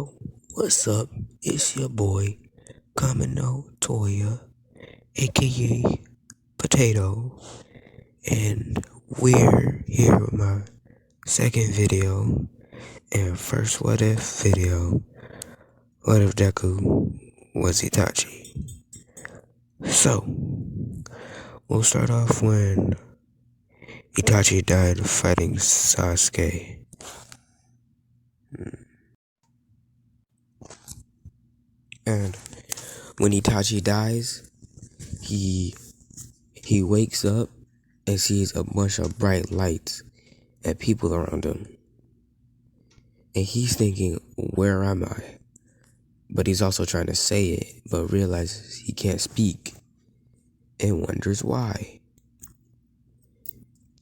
What's up? It's your boy, Kamino Toya, aka Potato, and we're here with my second video and first what if video. What if Deku was Itachi? So, we'll start off when Itachi died fighting Sasuke. And when Itachi dies, he wakes up and sees a bunch of bright lights and people around him. And he's thinking, where am I? But he's also trying to say it, but realizes he can't speak and wonders why.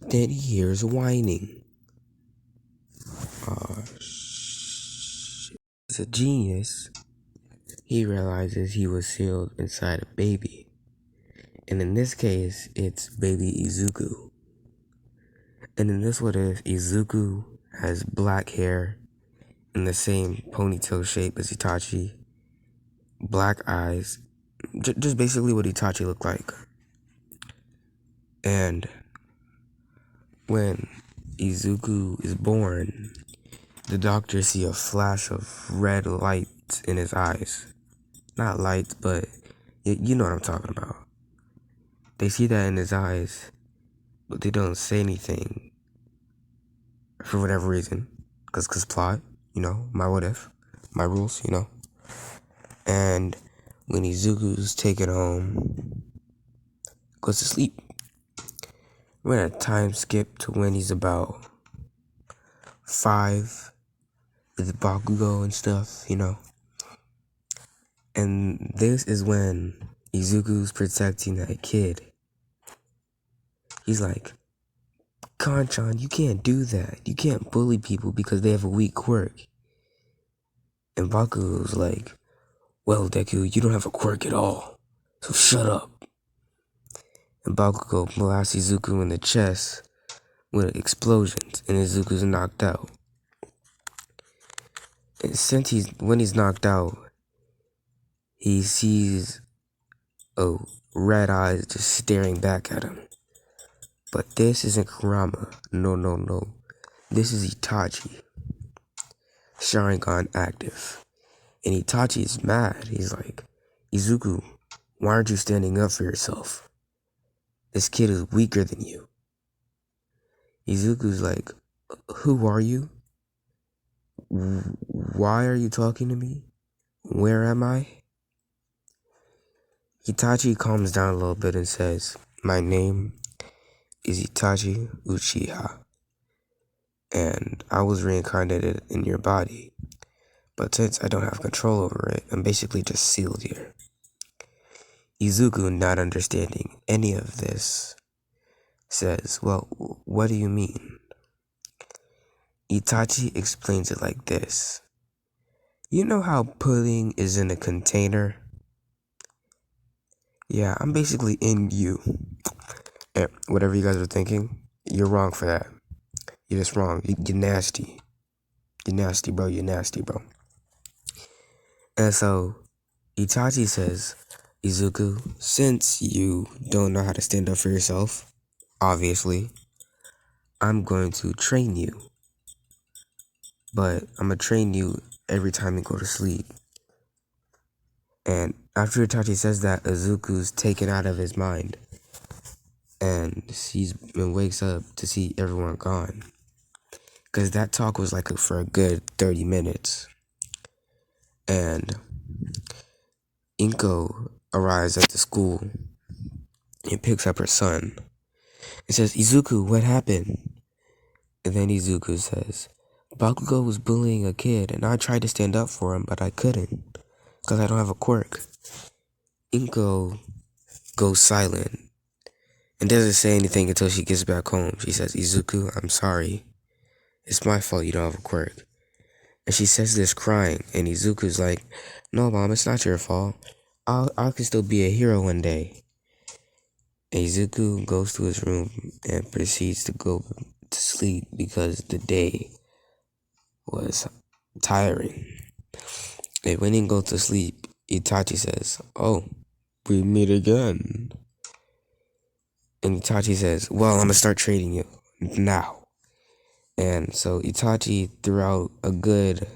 Then he hears whining. As a genius, he realizes he was sealed inside a baby. And in this case, it's baby Izuku. And in this what if, Izuku has black hair in the same ponytail shape as Itachi, black eyes, just basically what Itachi looked like. And when Izuku is born, the doctors see a flash of red light in his eyes. Not light, but you know what I'm talking about. They see that in his eyes, but they don't say anything for whatever reason. Cause plot, my what if, my rules, And when Izuku's taken home, goes to sleep. We're gonna time skip to when he's about 5 with Bakugo and stuff, And this is when Izuku's protecting that kid. He's like, Kanchan, you can't do that. You can't bully people because they have a weak quirk. And Bakugo's like, well, Deku, you don't have a quirk at all, so shut up. And Bakugo blasts Izuku in the chest with explosions, and Izuku's knocked out. And when he's knocked out, he sees red eyes just staring back at him. But this isn't Kurama. No. This is Itachi. Sharingan active. And Itachi is mad. He's like, Izuku, why aren't you standing up for yourself? This kid is weaker than you. Izuku's like, who are you? Why are you talking to me? Where am I? Itachi calms down a little bit and says, my name is Itachi Uchiha, and I was reincarnated in your body. But since I don't have control over it, I'm basically just sealed here. Izuku, not understanding any of this, says, well, what do you mean? Itachi explains it like this. You know how pudding is in a container? Yeah, I'm basically in you. And whatever you guys are thinking, you're wrong for that. You're just wrong. You're nasty. You're nasty, bro. You're nasty, bro. And so Itachi says, Izuku, since you don't know how to stand up for yourself, obviously, I'm going to train you. But I'm going to train you every time you go to sleep. And after Itachi says that, Izuku's taken out of his mind. And he wakes up to see everyone gone. Because that talk was like for a good 30 minutes. And Inko arrives at the school and picks up her son. And says, Izuku, what happened? And then Izuku says, Bakugo was bullying a kid and I tried to stand up for him, but I couldn't. Because I don't have a quirk. Inko goes silent and doesn't say anything until she gets back home. She says, Izuku, I'm sorry. It's my fault you don't have a quirk. And she says this crying, and Izuku's like, no, Mom, it's not your fault. I can still be a hero one day. And Izuku goes to his room and proceeds to go to sleep because the day was tiring. And when he goes to sleep, Itachi says, "Oh, we meet again." And Itachi says, "Well, I'm gonna start training you now." And so Itachi, throughout a good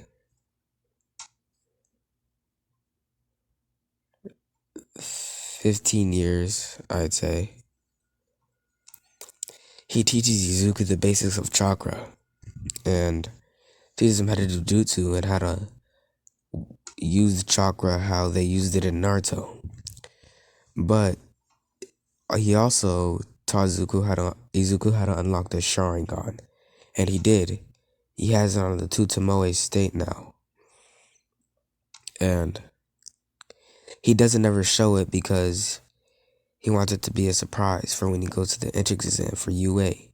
15 years, I'd say, he teaches Izuku the basics of chakra and teaches him how to do jutsu and how to use the chakra how they used it in Naruto. But he also taught Izuku how to unlock the Sharingan. And he did. He has it on the Tutomoe state now. And he doesn't ever show it because he wants it to be a surprise for when he goes to the entrance exam for UA.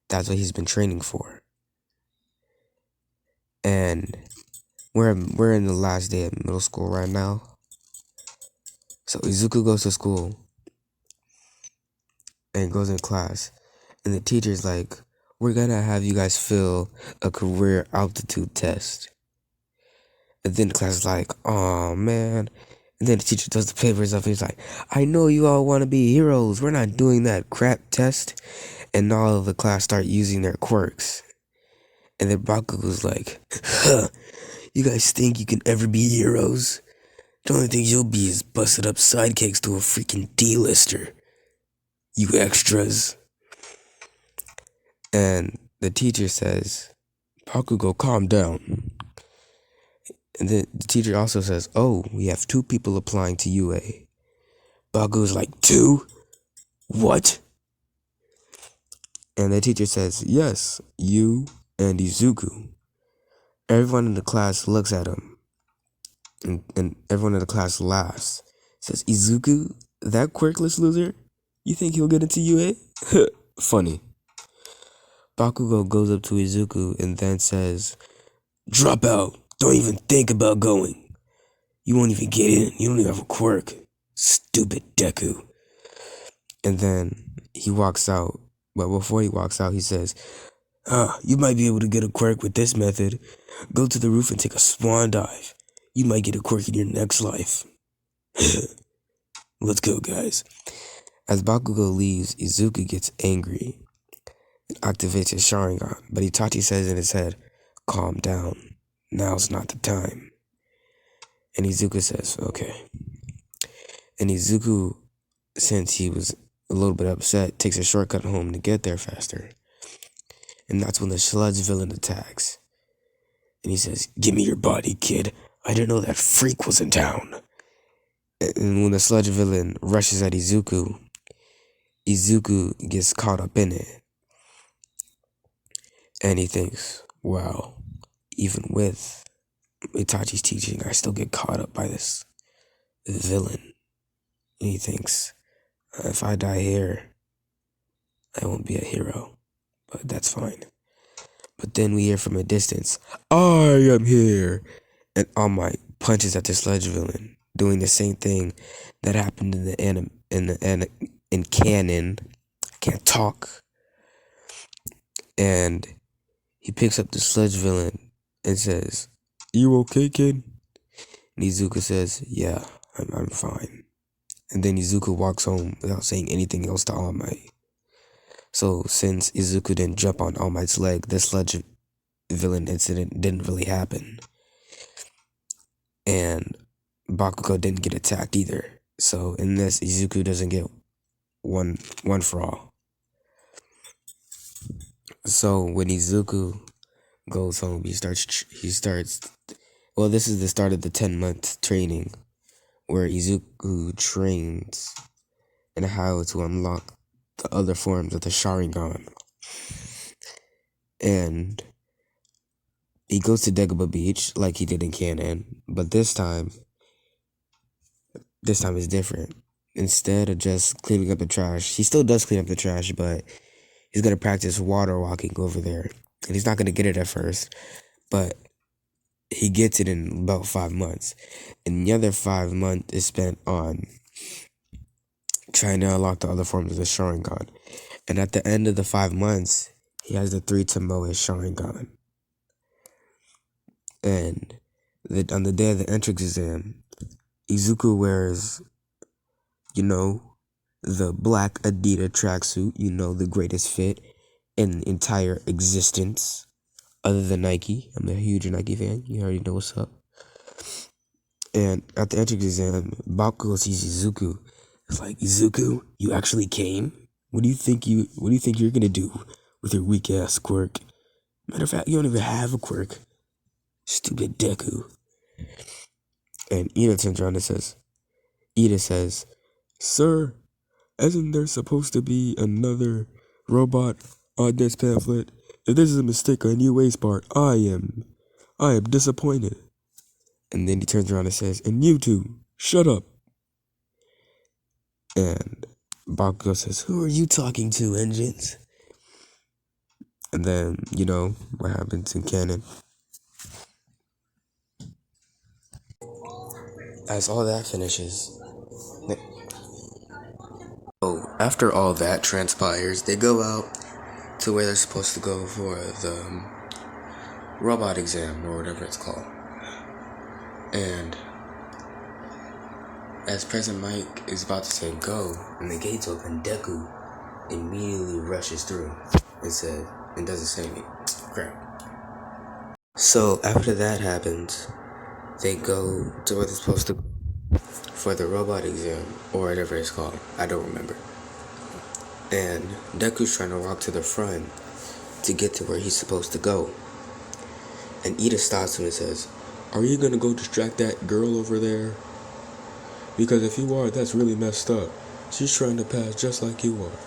That's what he's been training for. And we're in the last day of middle school right now. So Izuku goes to school and goes in class. And the teacher's like, "We're gonna have you guys fill a career altitude test." And then the class is like, "Oh man." And then the teacher does the papers up and he's like, "I know you all want to be heroes. We're not doing that crap test." And all of the class start using their quirks. And then Bakugo's like, "Huh, you guys think you can ever be heroes? The only thing you'll be is busted up sidekicks to a freaking D-lister. You extras." And the teacher says, "Bakugo, calm down." And then the teacher also says, "Oh, we have 2 people applying to UA." Bakugo's like, "2? What?" And the teacher says, "Yes, you and Izuku." Everyone in the class looks at him, and everyone in the class laughs. Says, "Izuku, that quirkless loser? You think he'll get into UA?" Funny. Bakugo goes up to Izuku and then says, "Drop out. Don't even think about going. You won't even get in. You don't even have a quirk. Stupid deku." And then he walks out. But before he walks out, he says, "You might be able to get a quirk with this method. Go to the roof and take a swan dive. You might get a quirk in your next life." Let's go, guys. As Bakugo leaves, Izuku gets angry and activates his Sharingan. But Itachi says in his head, "Calm down. Now's not the time." And Izuku says, "Okay." And Izuku, since he was a little bit upset, takes a shortcut home to get there faster. And that's when the sludge villain attacks. And he says, "Give me your body, kid. I didn't know that freak was in town." And when the sludge villain rushes at Izuku, Izuku gets caught up in it. And he thinks, wow, even with Itachi's teaching, I still get caught up by this villain. And he thinks, if I die here, I won't be a hero. But that's fine. But then we hear from a distance, "I am here." And All Might punches at the sludge villain, doing the same thing that happened in the in canon. I can't talk. And he picks up the sludge villain and says, "You okay, kid?" And Izuku says, "Yeah, I'm fine." And then Izuku walks home without saying anything else to All Might. So since Izuku didn't jump on All Might's leg, the sludge villain incident didn't really happen. And Bakugo didn't get attacked either. So in this, Izuku doesn't get one for all. So when Izuku goes home, he starts. Well, this is the start of the 10-month training, where Izuku trains and how to unlock the other forms of the Sharingan. And he goes to Dagobah Beach like he did in canon, but this time is different. Instead of just cleaning up the trash, he still does clean up the trash, but he's gonna practice water walking over there. And he's not gonna get it at first, but he gets it in about 5 months. And the other 5 months is spent on trying to unlock the other forms of the Sharingan. And at the end of the 5 months, he has the 3 Tomoe Sharingan. And on the day of the entrance exam, Izuku wears, the black Adidas tracksuit, the greatest fit in entire existence, other than Nike. I'm a huge Nike fan. You already know what's up. And at the entrance exam, Bakugo sees Izuku. It's like, Izuku, you actually came? What do you think you're gonna do with your weak ass quirk? Matter of fact, you don't even have a quirk. Stupid Deku. And Ida says, Sir, isn't there supposed to be another robot on this pamphlet? If this is a mistake on UA's part, I am disappointed. And then he turns around and says, and you two, shut up. And Bakugo says, who are you talking to, engines? And then, what happens in canon. As all that finishes, after all that transpires, they go out to where they're supposed to go for the robot exam or whatever it's called. And as President Mike is about to say go, and the gates open, Deku immediately rushes through and doesn't say anything. Crap. So after that happens, they go to where they're supposed to for the robot exam or whatever it's called. I don't remember. And Deku's trying to walk to the front to get to where he's supposed to go. And Ida stops him and says, are you gonna go distract that girl over there? Because if you are, that's really messed up. She's trying to pass just like you are.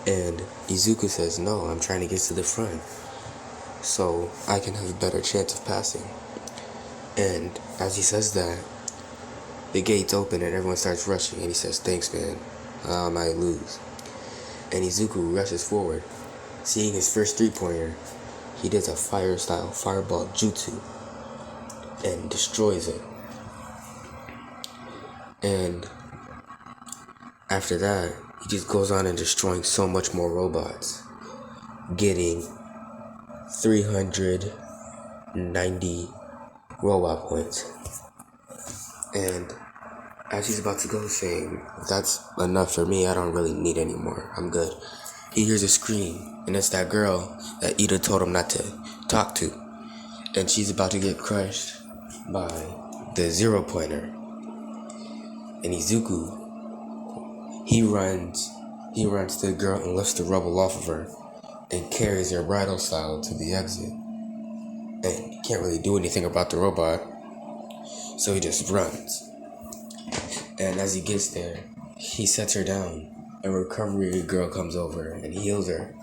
And Izuku says, no, I'm trying to get to the front so I can have a better chance of passing. And as he says that, the gates open and everyone starts rushing, and he says, thanks, man. I might lose. And Izuku rushes forward. Seeing his first three-pointer, he does a fire-style fireball jutsu and destroys it. And after that, he just goes on and destroying so much more robots, getting 390 robot points. And as he's about to go saying, that's enough for me, I don't really need any more, I'm good, he hears a scream, and it's that girl that Ida told him not to talk to. And she's about to get crushed by the 0-pointer. And Izuku, he runs to the girl and lifts the rubble off of her and carries her bridal style to the exit. And he can't really do anything about the robot, so he just runs. And as he gets there, he sets her down. A recovery girl comes over and heals her.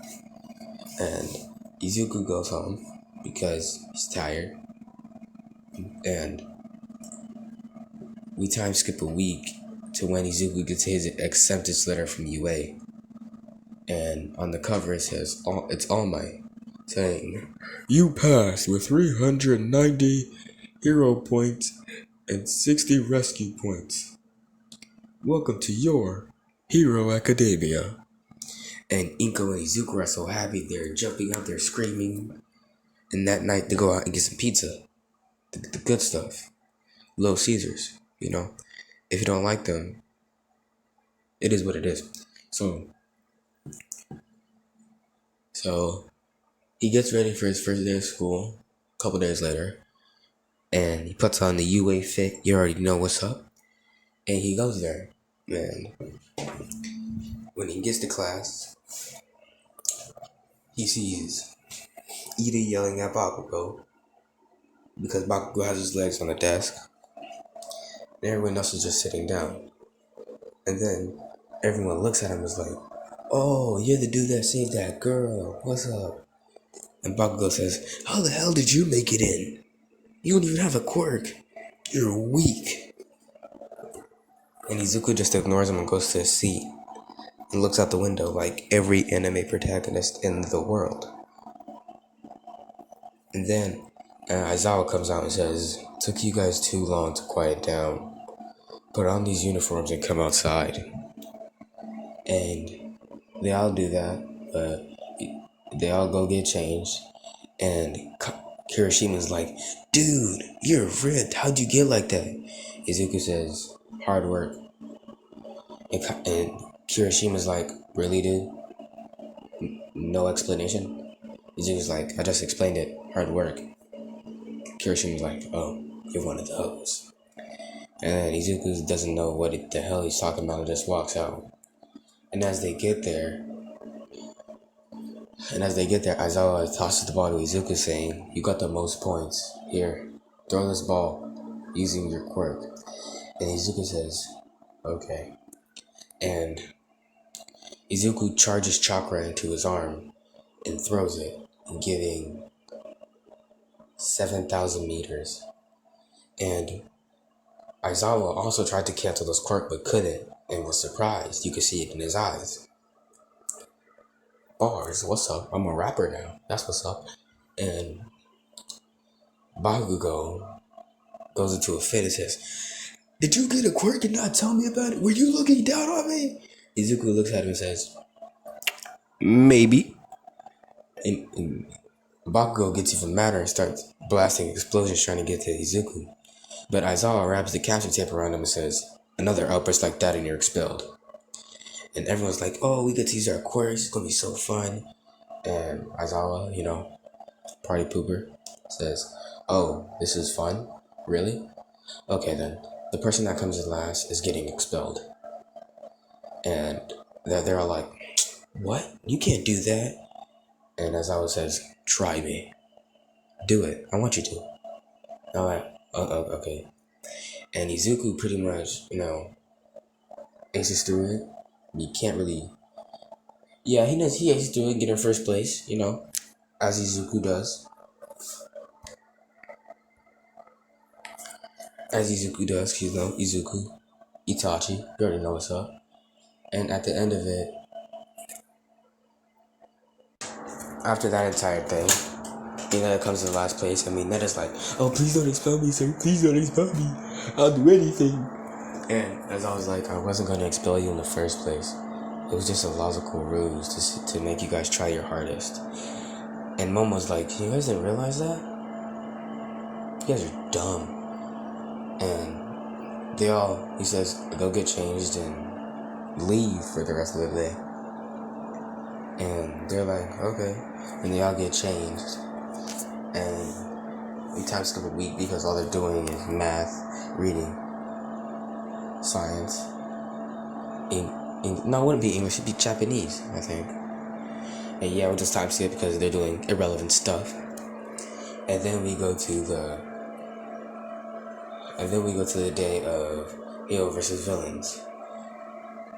And Izuku goes home because he's tired. And we time skip a week to when Izuku gets his acceptance letter from UA. And on the cover it says, it's All Might, saying, you passed with 390 hero points and 60 rescue points. Welcome to your Hero Academia. And Inko and Izuku are so happy, they're jumping out there screaming. And that night they go out and get some pizza. The good stuff. Little Caesars, If you don't like them, it is what it is. So he gets ready for his first day of school a couple days later. And he puts on the UA fit. You already know what's up. And he goes there. And when he gets to class, he sees Ida yelling at Bakugo because Bakugo has his legs on the desk. And everyone else is just sitting down. And then everyone looks at him and is like, oh, you're the dude that saved that girl. What's up? And Bakugo says, how the hell did you make it in? You don't even have a quirk. You're weak. And Izuku just ignores him and goes to his seat and looks out the window like every anime protagonist in the world. And then Aizawa comes out and says, took you guys too long to quiet down. Put on these uniforms and come outside. And they all do that, but they all go get changed. And Kirishima's like, dude, you're ripped. How'd you get like that? Izuku says, hard work. And Kirishima's like, really, dude? No explanation? Izuku's like, I just explained it. Hard work. Kirishima's like, oh, you're one of those. And Izuku doesn't know what the hell he's talking about and just walks out. And as they get there, Aizawa tosses the ball to Izuku saying, you got the most points. Here, throw this ball using your quirk. And Izuku says, okay. And Izuku charges chakra into his arm and throws it, giving 7,000 meters. And Aizawa also tried to cancel this quirk but couldn't and was surprised. You could see it in his eyes. Bars, what's up? I'm a rapper now. That's what's up. And Bakugo goes into a fit and says, did you get a quirk and not tell me about it? Were you looking down on me? Izuku looks at him and says, maybe. And Bakugo gets even madder and starts blasting explosions trying to get to Izuku. But Aizawa wraps the capture tape around him and says, another outburst like that and you're expelled. And everyone's like, oh, we get to use our quirks, it's gonna be so fun. And Aizawa, party pooper, says, oh, this is fun? Really? Okay then. The person that comes in last is getting expelled. And they're all like, what? You can't do that. And Aizawa says, try me. Do it. I want you to. I'm like, okay. And Izuku pretty much, aces through it. You can't really... Yeah, he aces through it, get in first place, as Izuku does. Izuku, Itachi, you already know what's up. And at the end of it, after that entire thing, Hinata comes in last place. Neta's like, oh, please don't expel me, sir. Please don't expel me. I'll do anything. And as I was like, I wasn't going to expel you in the first place. It was just a logical ruse to make you guys try your hardest. And Momo's like, you guys didn't realize that? You guys are dumb. And he says, go get changed and leave for the rest of the day. And they're like, okay. And they all get changed. And we time skip a week because all they're doing is math, reading, science. No, it wouldn't be English, it'd be Japanese, I think. And yeah, we'll just time skip because they're doing irrelevant stuff. And then we go to the day of Hero versus Villains.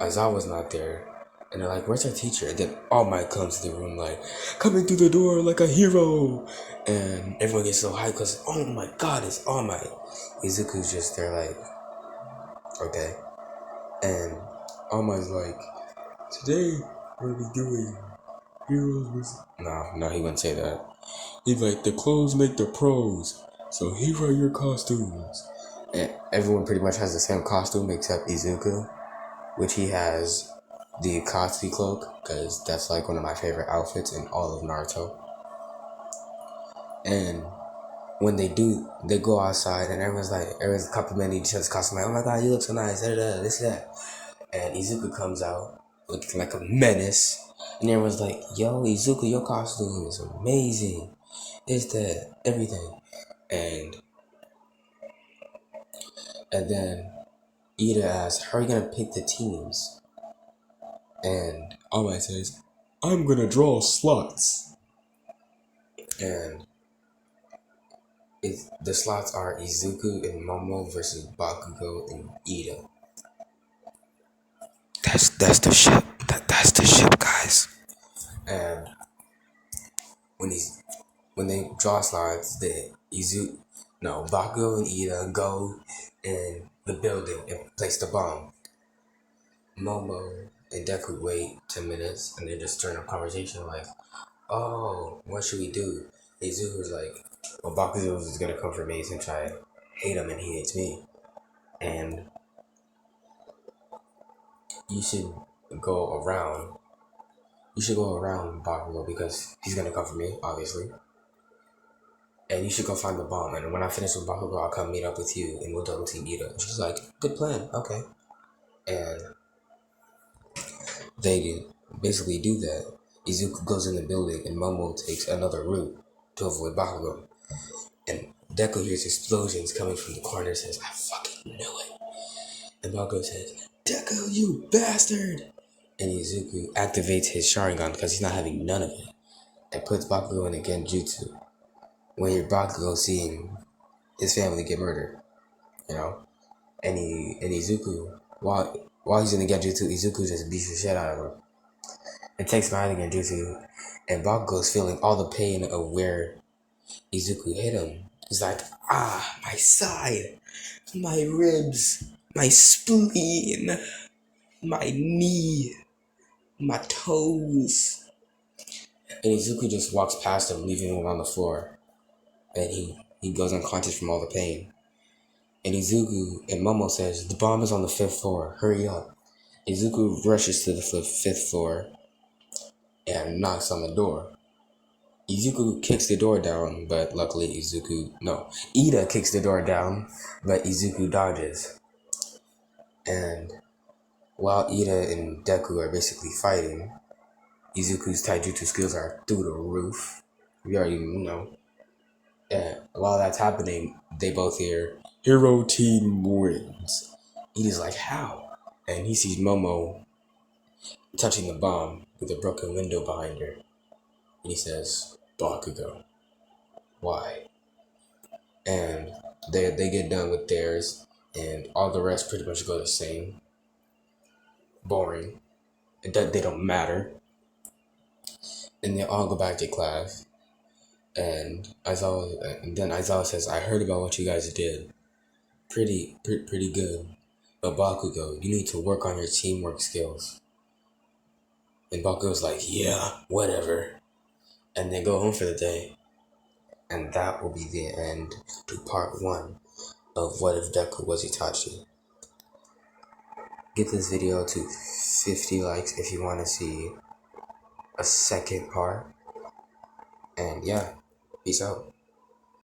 Aizawa's not there. And they're like, where's our teacher? And then All Might comes to the room like, coming through the door like a hero. And everyone gets so hyped because, oh my god, it's All Might. Izuku's just there like, okay. And All Might's like, today we'll be doing heroes versus... No, he wouldn't say that. He's like, the clothes make the pros. So here are your costumes. And everyone pretty much has the same costume except Izuku, which he has the Akatsuki cloak, because that's like one of my favorite outfits in all of Naruto. And when they go outside and everyone's complimenting each other's costume, like, oh my god, you look so nice, this, that. And Izuku comes out looking like a menace. And everyone's like, yo, Izuku, your costume is amazing. This, that, everything. And then Ida asks, how are you going to pick the teams? And All Might says, I'm going to draw slots. And the slots are Izuku and Momo versus Bakugo and Ida. That's the ship. That's the ship, guys. And when they draw slots, Bakugo and Ida go in the building and place the bomb. Momo and Deku wait 10 minutes and they just turn up conversation like, oh, what should we do? Izuku's like, well, Bakugo is gonna come for me since I hate him and he hates me. And you should go around Bakugo because he's gonna come for me, obviously. and you should go find the bomb. And when I finish with Bakugo, I'll come meet up with you, and we'll double team Ida. And she's like, good plan, okay. And they basically do that. Izuku goes in the building, and Momo takes another route to avoid Bakugo. And Deku hears explosions coming from the corner and says, I fucking knew it. And Bakugo says, Deku, you bastard! And Izuku activates his Sharingan because he's not having none of it. And puts Bakugo in a Genjutsu. When you're Bakugo seeing his family get murdered, you know? And Izuku, while he's in the Genjutsu, Izuku just beats the shit out of him. And takes him out of the Genjutsu. And Bakugo's feeling all the pain of where Izuku hit him. He's like, my side, my ribs, my spleen, my knee, my toes. And Izuku just walks past him, leaving him on the floor. And he goes unconscious from all the pain. And Izuku and Momo says, the bomb is on the 5th floor, hurry up. Izuku rushes to the 5th floor and knocks on the door. Izuku kicks the door down, but luckily Ida kicks the door down, but Izuku dodges. And while Ida and Deku are basically fighting, Izuku's taijutsu skills are through the roof. We already know. And while that's happening, they both hear, Hero Team wins. Ida's like, how? And he sees Momo touching the bomb with a broken window behind her. And he says, Bakugo. Why? And they get done with theirs, and all the rest pretty much go the same. Boring. They don't matter. And they all go back to class. And then Aizawa says, I heard about what you guys did. Pretty good. But Bakugo, you need to work on your teamwork skills. And Bakugo's like, yeah, whatever. And they go home for the day. And that will be the end to part 1 of What If Deku Was Itachi. Get this video to 50 likes if you want to see a second part. And yeah, peace out.